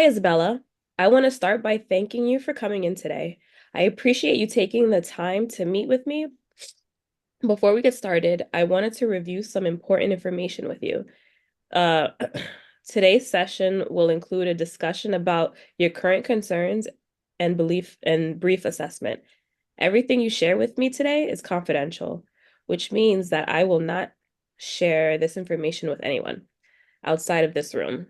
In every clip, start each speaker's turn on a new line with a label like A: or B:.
A: Hi, Isabella. I want to start by thanking you for coming in today. I appreciate you taking the time to meet with me. Before we get started, I wanted to review some important information with you. Uh, today's session will include a discussion about your current concerns and belief and brief assessment. Everything you share with me today is confidential, which means that I will not share this information with anyone outside of this room,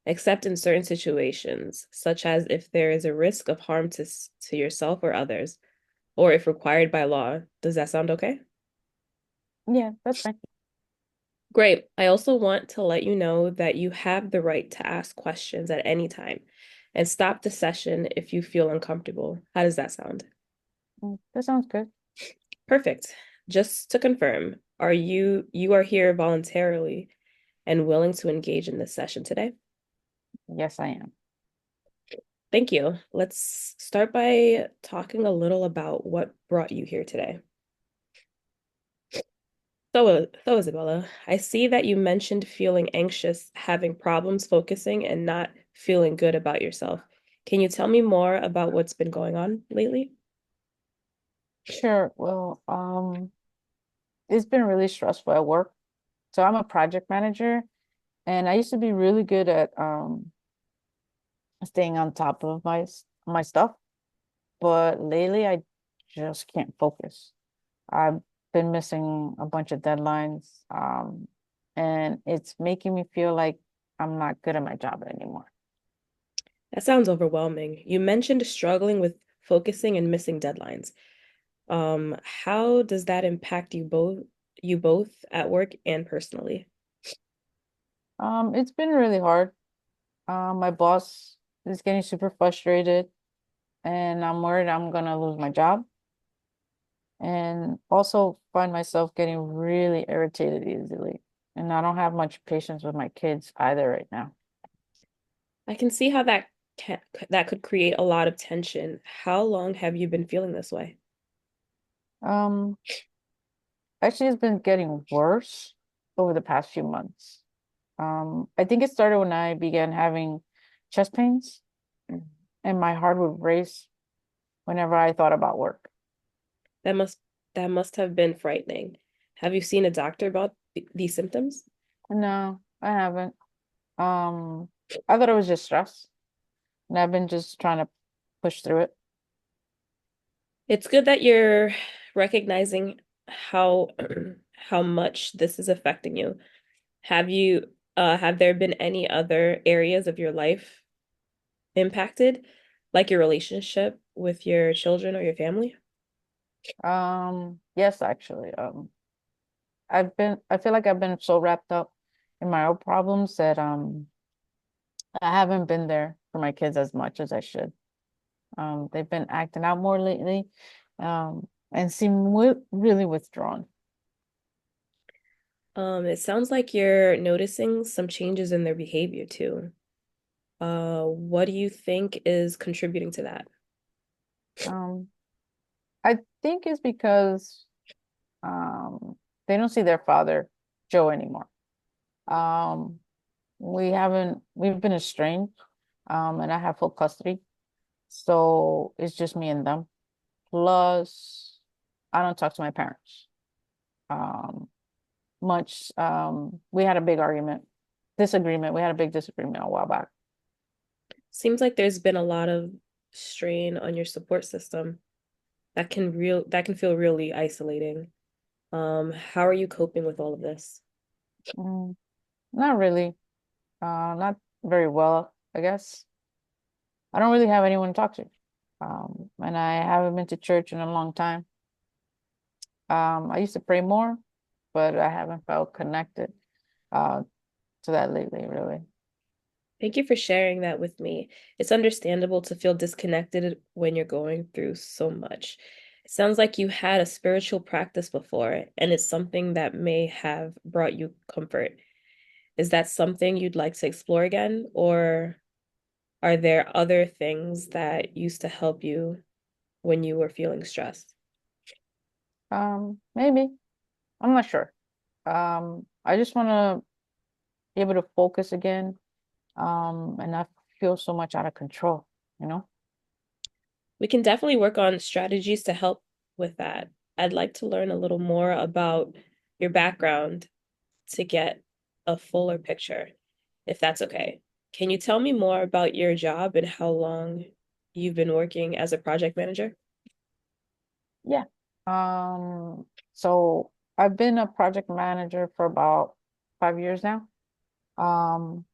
A: except in certain situations, such as if there is a risk of harm to yourself or others, or if required by law. Does that sound okay?
B: Yeah, that's fine.
A: Great. I also want to let you know that you have the right to ask questions at any time and stop the session if you feel uncomfortable. How does that sound?
B: That sounds good.
A: Perfect. Just to confirm, you are here voluntarily and willing to engage in this session today?
B: Yes, I am.
A: Thank you. Let's start by talking a little about what brought you here today. So Isabella, I see that you mentioned feeling anxious, having problems focusing, and not feeling good about yourself. Can you tell me more about what's been going on lately?
B: Sure. Well, it's been really stressful at work. So I'm a project manager, and I used to be really good at staying on top of my stuff, but lately I just can't focus. I've been missing a bunch of deadlines, and it's making me feel like I'm not good at my job anymore.
A: That sounds overwhelming. You mentioned struggling with focusing and missing deadlines. How does that impact you both at work and personally?
B: It's been really hard. My boss is getting super frustrated, and I'm worried I'm gonna lose my job, and also find myself getting really irritated easily. And I don't have much patience with my kids either right now.
A: I can see how that could create a lot of tension. How long have you been feeling this way?
B: Um, Actually, it's been getting worse over the past few months. I think it started when I began having chest pains, and my heart would race whenever I thought about work.
A: That must that must have been frightening. Have you seen a doctor about these symptoms?
B: No, I haven't. Um, I thought it was just stress, and I've been just trying to push through it.
A: It's good that you're recognizing how how much this is affecting you. Have there been any other areas of your life impacted, like your relationship with your children or your family?
B: Yes, actually. I feel like I've been so wrapped up in my own problems that I haven't been there for my kids as much as I should. They've been acting out more lately, and seem really withdrawn.
A: It sounds like you're noticing some changes in their behavior too. What do you think is contributing to that?
B: Um, I think it's because um they don't see their father, Joe, anymore. Um, we've been estranged, and I have full custody. So it's just me and them. Plus, I don't talk to my parents um much. We had a big disagreement. We had a big disagreement a while back.
A: Seems like there's been a lot of strain on your support system that can feel really isolating. How are you coping with all of this?
B: Mm, Not really. Not very well, I guess. I don't really have anyone to talk to. And I haven't been to church in a long time. I used to pray more, but I haven't felt connected uh to that lately, really.
A: Thank you for sharing that with me. It's understandable to feel disconnected when you're going through so much. It sounds like you had a spiritual practice before, and it's something that may have brought you comfort. Is that something you'd like to explore again, or are there other things that used to help you when you were feeling stressed?
B: Maybe. I'm not sure. I just want to be able to focus again, and not feel so much out of control, you know?
A: We can definitely work on strategies to help with that. I'd like to learn a little more about your background to get a fuller picture, if that's okay. Can you tell me more about your job and how long you've been working as a project manager?
B: Yeah. So I've been a project manager for about 5 years now. Um,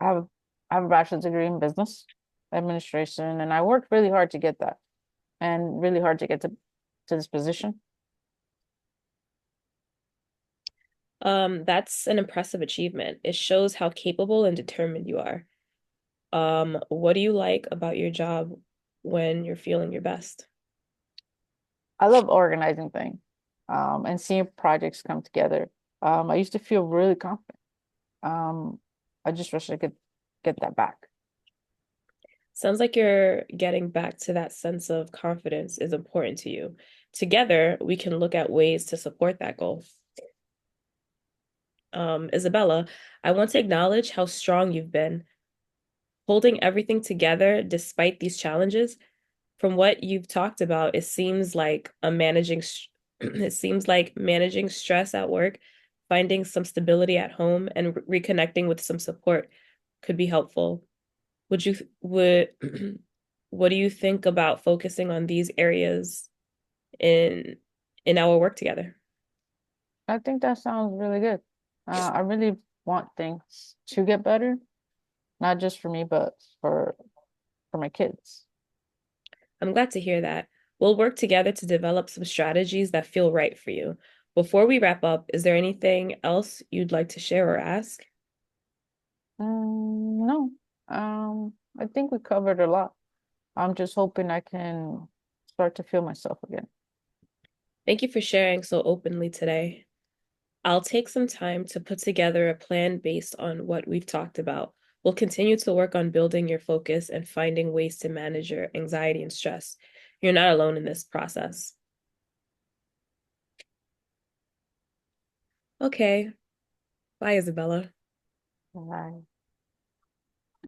B: I have I have a bachelor's degree in business administration, and I worked really hard to get that, and really hard to get to this position.
A: That's an impressive achievement. It shows how capable and determined you are. What do you like about your job when you're feeling your best?
B: I love organizing things, and seeing projects come together. I used to feel really confident. Um, I just wish I could get that back.
A: Sounds like you're getting back to that sense of confidence is important to you. Together, we can look at ways to support that goal. Isabella, I want to acknowledge how strong you've been, holding everything together despite these challenges. From what you've talked about, it seems like it seems like managing stress at work, finding some stability at home, and reconnecting with some support could be helpful. Would what do you think about focusing on these areas in in our work together?
B: I think that sounds really good. I really want things to get better, not just for me, but for my kids.
A: I'm glad to hear that. We'll work together to develop some strategies that feel right for you. Before we wrap up, is there anything else you'd like to share or ask?
B: No, I think we covered a lot. I'm just hoping I can start to feel myself again.
A: Thank you for sharing so openly today. I'll take some time to put together a plan based on what we've talked about. We'll continue to work on building your focus and finding ways to manage your anxiety and stress. You're not alone in this process. Okay. Bye, Isabella.
B: Bye.